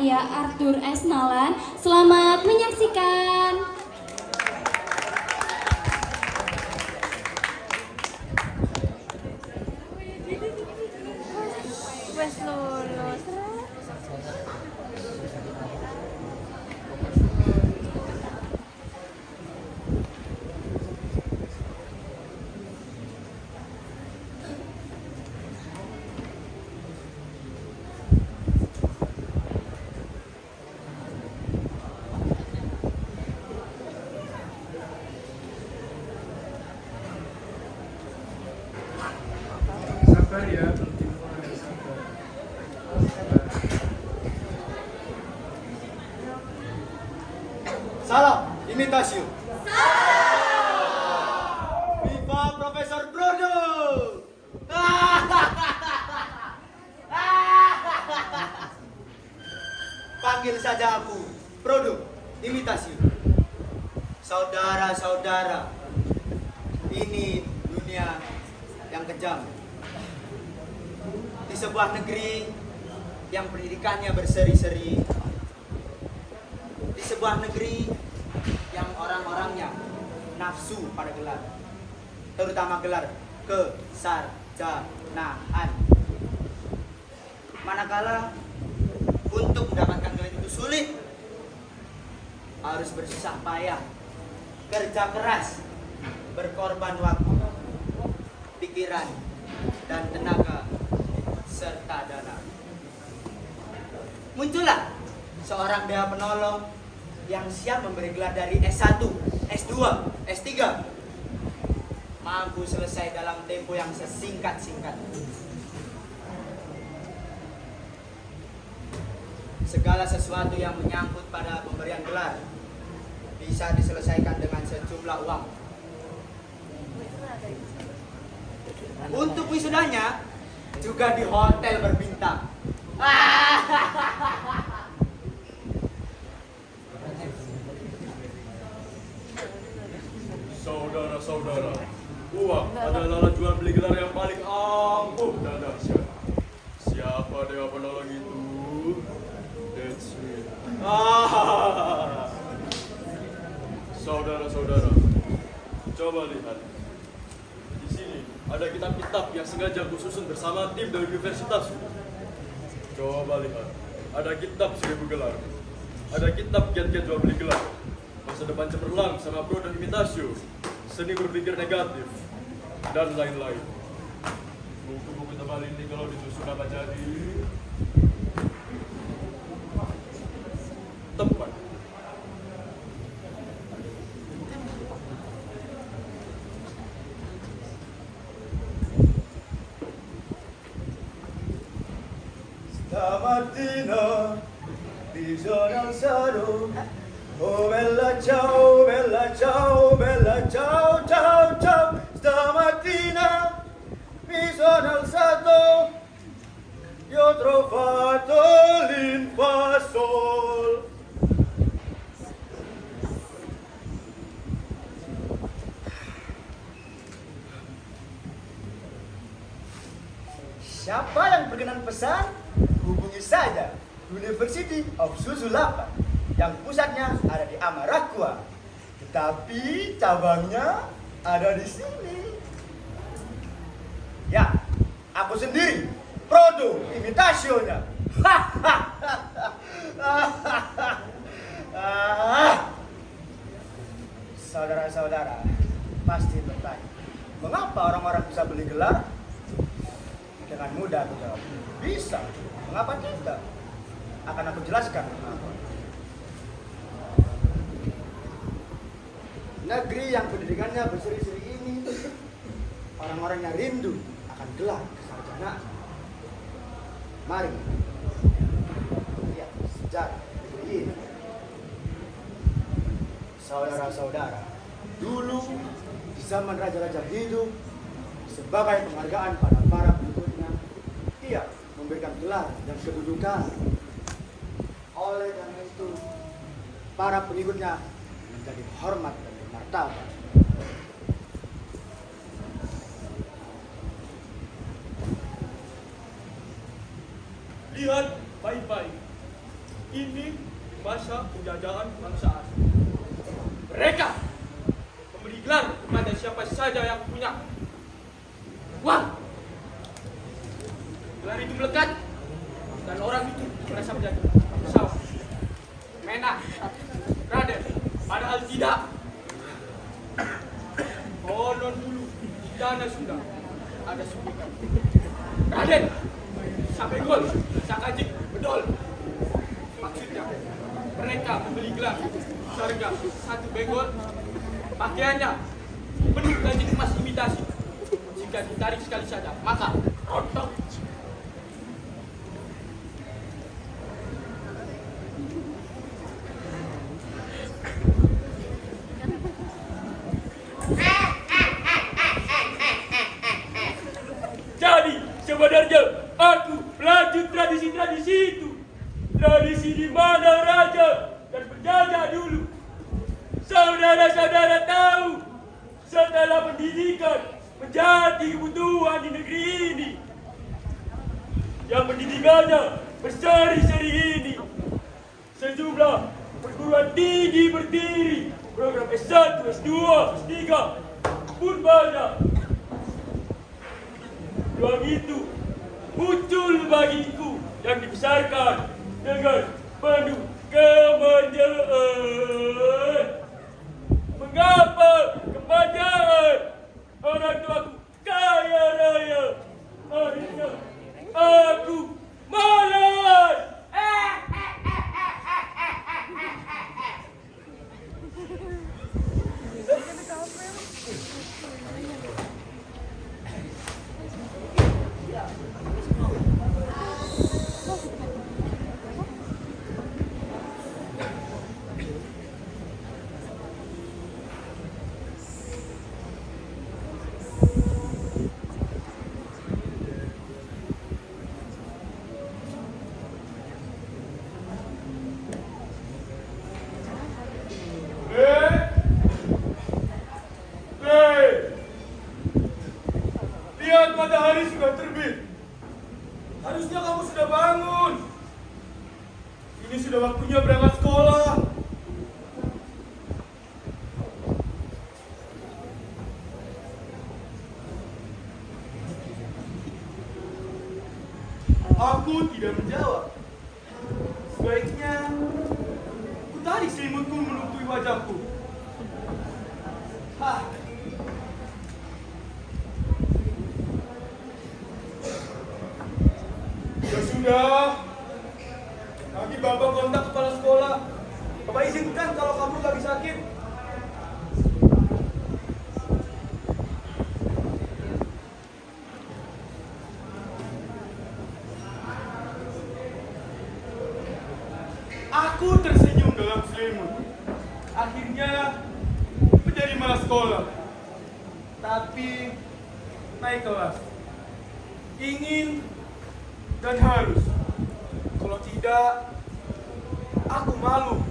karya Arthur S. Nalan. Selamat menyaksikan. Wes lulus. Sabar ya, belum dimulai. Sabar. Salam, imitasi. Viva Profesor Brodo. Panggil saja aku, Brodo, imitasi. Saudara-saudara, ini dunia yang kejam. Di sebuah negeri yang pendidikannya berseri-seri, di sebuah negeri yang orang-orangnya nafsu pada gelar, terutama gelar kesarjanaan. Manakala untuk mendapatkan gelar itu sulit, harus bersusah payah, kerja keras, berkorban waktu, pikiran, dan tenaga, serta dana. Muncullah seorang dewa penolong yang siap memberi gelar dari S1, S2, S3, mampu selesai dalam tempo yang sesingkat-singkat. Segala sesuatu yang menyangkut pada pemberian gelar bisa diselesaikan dengan sejumlah uang. Untuk wisudanya juga di hotel berbintang. Saudara-saudara, uang adalah alat jual beli gelar yang paling ampuh dan dahsyat. Siapa dewa penolong itu? That's me. Saudara-saudara, coba lihat. Di sini ada kitab-kitab yang sengaja kususun bersama tim dari universitas. Coba lihat, ada kitab 1000 gelar, ada kitab kiat-kiat jual beli gelar, masa depan cemerlang sama pro dan imitasio, seni berpikir negatif, dan lain-lain. Buku-buku tebal ini kalau disusun apa jadi? Tempat. Stamattina bisogna alzare. Oh bella ciao, bella ciao, bella ciao, ciao, ciao. Stamattina mi sono alzato e ho trovato l'invasor. Siapa yang berkenan pesan? Hubungi saja University of Susulapa yang pusatnya ada di Amaracua, tetapi cabangnya ada di sini. Ya, aku sendiri, Brodo, imitasionya. Saudara-saudara pasti bertanya, mengapa orang-orang bisa beli gelar? Dengan mudah aku jawab, bisa. Mengapa tidak? Akan aku jelaskan mengapa. Negeri yang pendidikannya berseri-seri ini, orang-orangnya rindu akan gelar kesarjanaan. Mari lihat sejarah negeri ini. Saudara-saudara, dulu di zaman raja-raja hidup, sebagai penghargaan pada para pengikutnya, ia memberikan gelar dan kedudukan. Oleh karena itu, para pengikutnya menjadi hormat dan bermartabat. Lihat baik-baik. Ini masa penjajahan bangsa asing. Mereka memberi gelar kepada siapa saja yang punya uang. Gelar itu melekat dan orang itu merasa menjadi bangsawan. Menak, Raden, padahal tidak. Konon dulu di sana sudah ada suntikan. Raden, sampai gol, sakajik, bedol. Maksudnya, mereka membeli gelar seharga 1 benggol. Pakaiannya penuh ganjil emas imitasi. Jika ditarik sekali saja, maka rontok. Jadi sebenarnya aku melanjut tradisi-tradisi itu. Tradisi di mana raja dan penjajah dulu. Saudara-saudara tahu, setelah pendidikan menjadi kebutuhan di negeri ini. Yang pendidikannya berseri-seri ini. Sejumlah perguruan tinggi berdiri. Program S1, S2, S3 pun banyak. Peluang itu muncul bagiku yang dibesarkan dengan penuh kemanjaan. Mengapa kemanjaan? Orang tuaku kaya raya. Akhirnya aku malas. Lihat matahari sudah terbit. Harusnya kamu sudah bangun. Ini sudah waktunya berangkat sekolah. Aku tidak menjawab. Sebaiknya ku tarik selimutku menutupi wajahku. Hah. Ya sudah. Nanti Bapak kontak kepala sekolah. Bapak izinkan kalau kamu lagi sakit. Aku tersenyum dalam selimut. Akhirnya menjadi malas sekolah. Tapi naik kelas. Ingin dan harus. Kalau tidak, aku malu.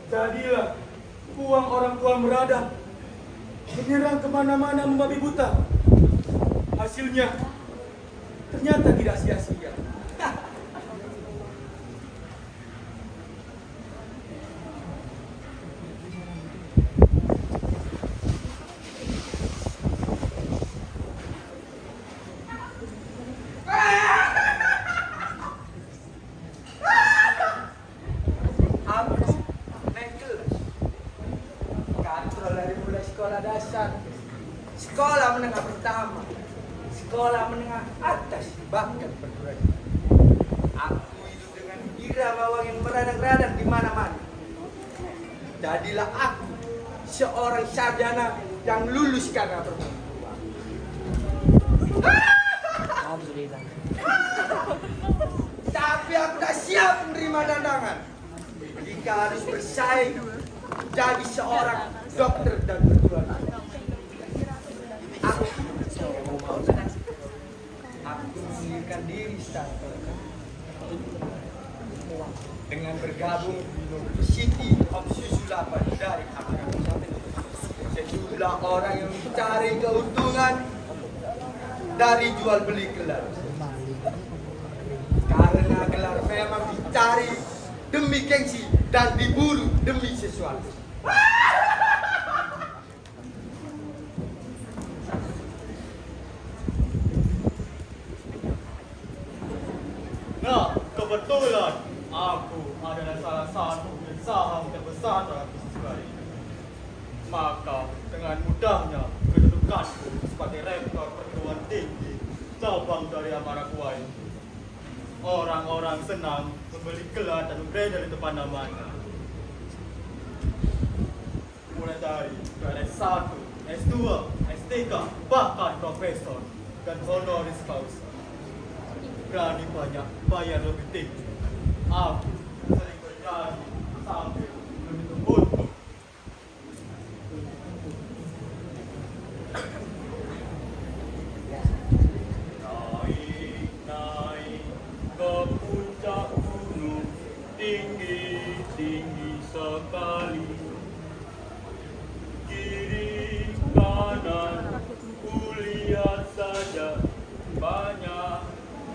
Jadilah uang orang tua meradang, menyerang kemana-mana membabi buta. Hasilnya ternyata tidak sia-sia. Sekolah dasar, sekolah menengah pertama, sekolah menengah atas, bahkan perguruan. Aku hidup dengan irama yang meradang-radang di mana-mana. Jadilah aku seorang sarjana yang lulus karena berbuat. Tapi aku tak siap menerima tantangan. Jika harus bersaing jadi seorang dokter dan perguruan. Aku mengundurkan diri dengan bergabung di University of Susulapan dari Amerika. Sejumlah orang yang mencari keuntungan dari jual beli gelar. Karena gelar gelar memang dicari demi gengsi dan diburu demi sesuatu. Nah, kebetulan aku adalah salah satu saham terbesar dalam bisnis ini. Maka dengan mudahnya kedudukanku sebagai rektor perguruan tinggi cabang dari Amarakuai, orang-orang senang membeli gelar dan beredar di depan namanya. Mulai dari S1, S2, S3, bahkan profesor dan honoris causa. Berani banyak bayar lebih tinggi. Aku sering berjanji sampai begitu untung. Naik ke puncak gunung, tinggi sekali. Kiri kanan kulihat saja banyak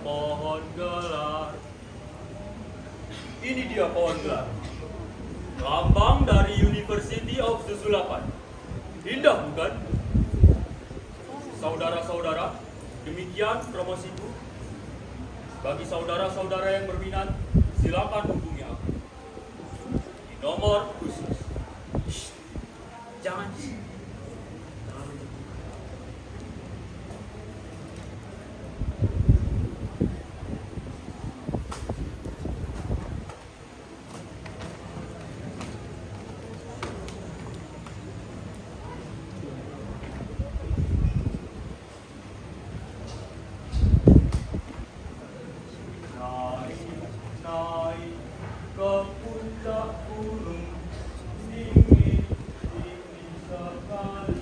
pohon gelar. Ini dia pohon gelar. Lambang dari University of Susulapan. Indah bukan? Saudara-saudara, demikian promosiku. Bagi saudara-saudara yang berminat, silakan hubungi aku di nomor khusus. Shh, jangan. Naik ke puncak gunung, tinggi sekali.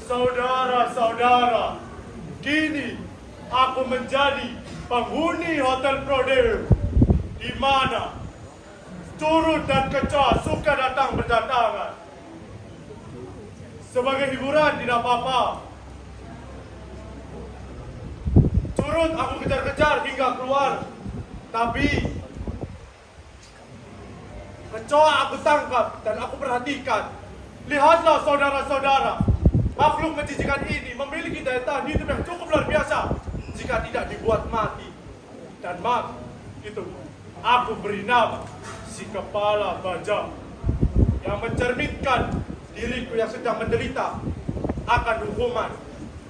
Saudara-saudara, kini aku menjadi penghuni Hotel Prodeo, di mana curut dan kecoa suka datang berdatangan. Sebagai hiburan tidak apa-apa. Curut aku kejar-kejar hingga keluar, tapi kecoa aku tangkap dan aku perhatikan. Lihatlah saudara-saudara, makhluk menjijikan ini memiliki daya tahan hidup yang cukup luar biasa jika tidak dibuat mati. Dan mati itu aku beri nama si kepala baja, yang mencerminkan diriku yang sedang menderita akan hukuman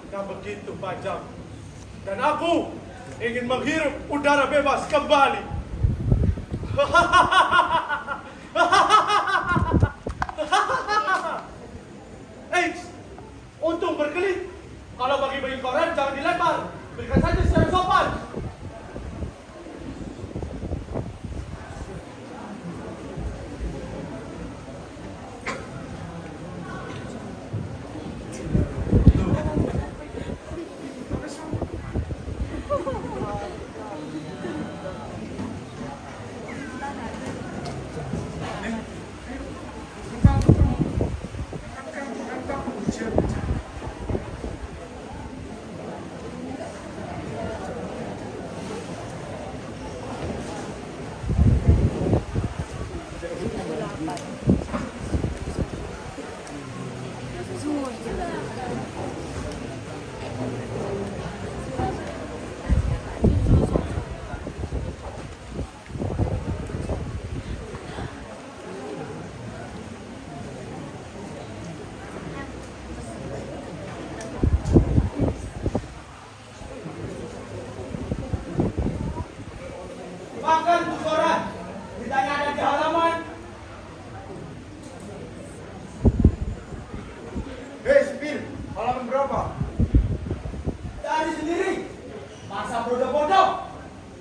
yang begitu panjang. Dan aku ingin menghirup udara bebas kembali. Untung berkelit. Kalau bagi-bagi koran jangan dilempar. Berikan saja secara sopan. Makan tuh koran. Ditanya ada di halaman. Hei Sipir, halaman berapa? Tadi sendiri. Masa bodoh-bodoh.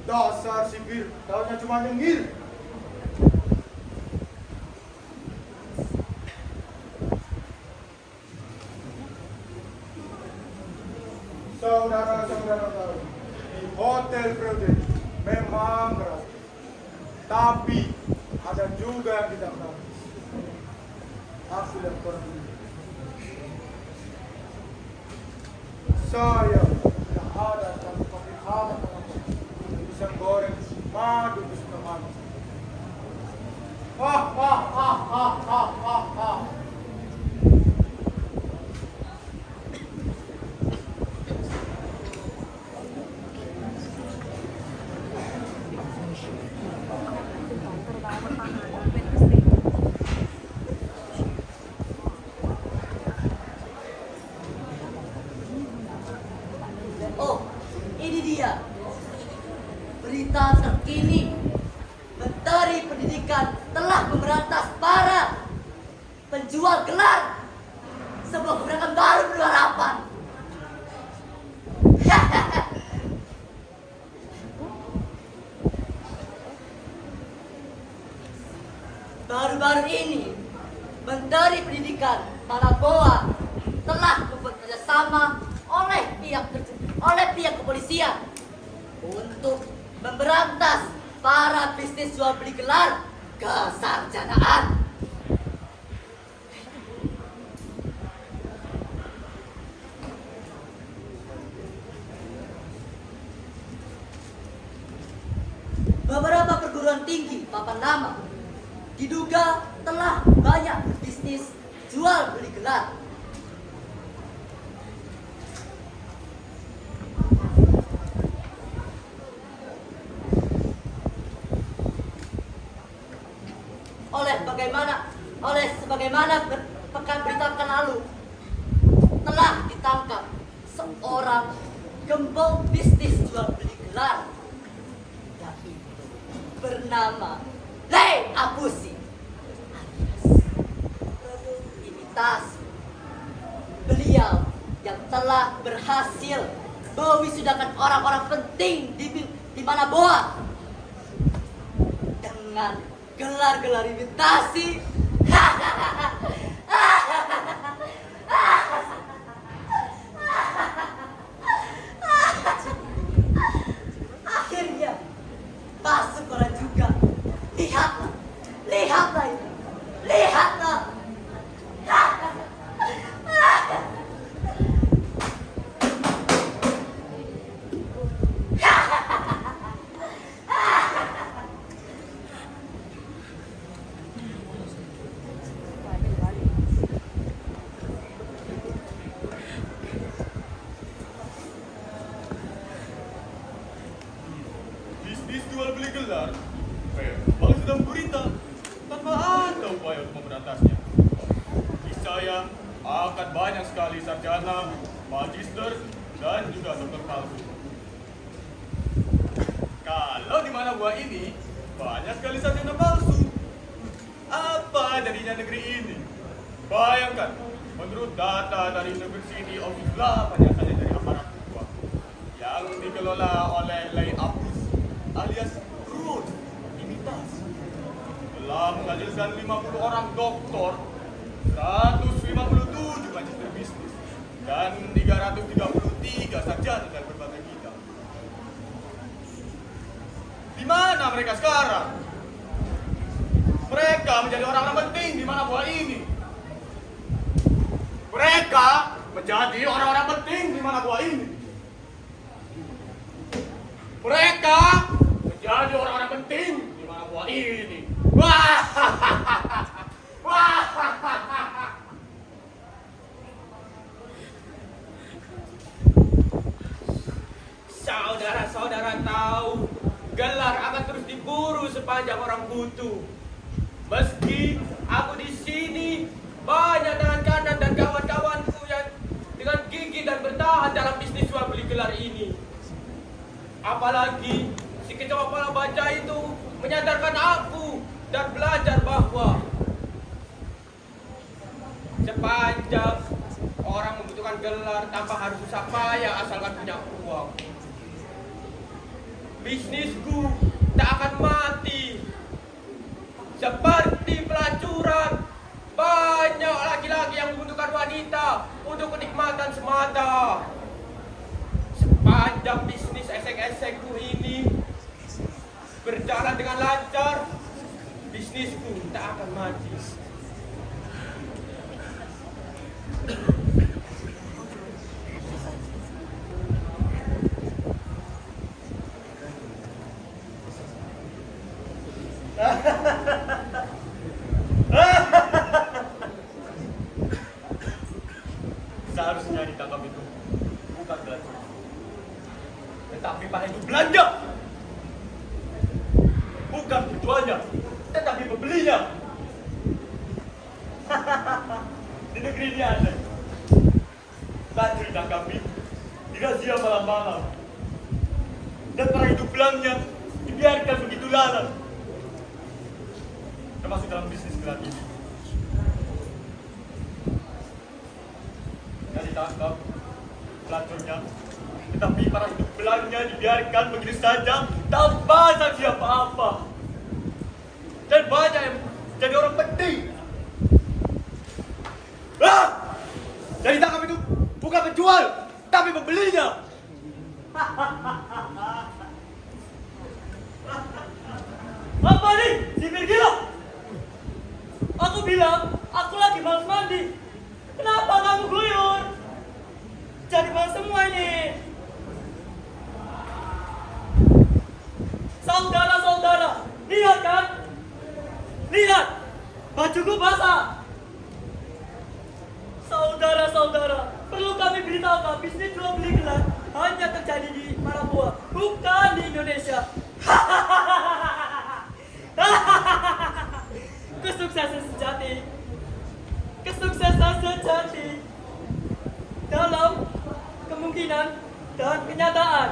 Dasar Sipir, tahunya cuma nyengir. Saudara-saudara tahu, di Hotel Brode memang gratis. Tapi ada juga yang tidak gratis. Aku lihat orang ini. Saya tidak ada satu pakai hama bisa goreng madu kesukaan madu. Oh, ini dia berita terkini. Menteri Pendidikan telah memberantas para penjual gelar. Sebuah kebijakan baru penuh harapan. Baru-baru ini, Menteri Pendidikan Manaboa telah membuat kerjasama oleh pihak kepolisian untuk memberantas para bisnis jual beli gelar kesarjanaan. Beberapa perguruan tinggi papan nama diduga telah banyak berbisnis jual beli gelar. Sebagaimana pekan berita pekan lalu telah ditangkap seorang gembong bisnis jual beli gelar, yaitu bernama Lei Abusi alias imitasi. Beliau yang telah berhasil mewisudakan orang-orang penting di Manaboa dengan gelar-gelar imitasi. Akhirnya masuk orang juga. Lihatlah itu, lihatlah. Bisnis jual beli gelar memang sedang berita tanpa ada upaya untuk memberantasnya. Niscaya akan banyak sekali sarjana, magister, dan juga dokter palsu. Kalau di Manaboa ini banyak sekali sarjana palsu, apa jadinya negeri ini? Bayangkan, menurut data dari University of Islam, banyak saja dari aparat tua yang dikelola oleh Lei Abus alias Rud imitasi telah menghasilkan 50 orang doktor, 157 magister bisnis, dan 333 sarjana dari berbagai bidang. Di mana mereka sekarang? Mereka menjadi orang-orang penting di Manaboa ini. Mereka menjadi orang-orang penting di Manaboa ini. Mereka menjadi orang-orang penting di Manaboa ini. Wah! Saudara-saudara tahu, gelar akan terus diburu sepanjang orang butuh. Meski aku di sini banyak tangan kanan dan kawan-kawanku yang dengan gigih dan bertahan dalam bisnis jual beli gelar ini. Apalagi si kecoa kepala baja itu menyadarkan aku dan belajar bahwa sepanjang orang membutuhkan gelar tanpa harus susah payah asalkan punya uang, bisnisku tak akan mati. Seperti pelacuran, banyak laki-laki yang membutuhkan wanita untuk kenikmatan semata. sepanjang bisnis esek-esekku ini berjalan dengan lancar, bisnisku tak akan mati. Seharusnya ditangkap itu bukan pelacur, tetapi Pak itu belanja. Bukan penjualnya, tetapi pembelinya. Di negeri ini ada pelacur ditangkapi, dirazia malam-malam, dan para hidup belangnya dibiarkan begitu lalat, termasuk dalam bisnis gelap ini. Yang ditangkap pelacurnya, tetapi para hidup belangnya dibiarkan begitu saja tanpa sanksi apa-apa. Dan banyak yang jadi orang penting. Yang ditangkap itu bukan penjual, tapi pembelinya. Apa nih? Sipir gila? Aku bilang, aku lagi malas mandi. Kenapa kamu guyur? Jadi malas semua ini. Saudara-saudara, lihat kan? Lihat, bajuku basah. Saudara-saudara, perlu kami beritahu bisnis jual beli gelar hanya terjadi di Marabua, bukan di Indonesia. Kesuksesan sejati dalam kemungkinan dan kenyataan.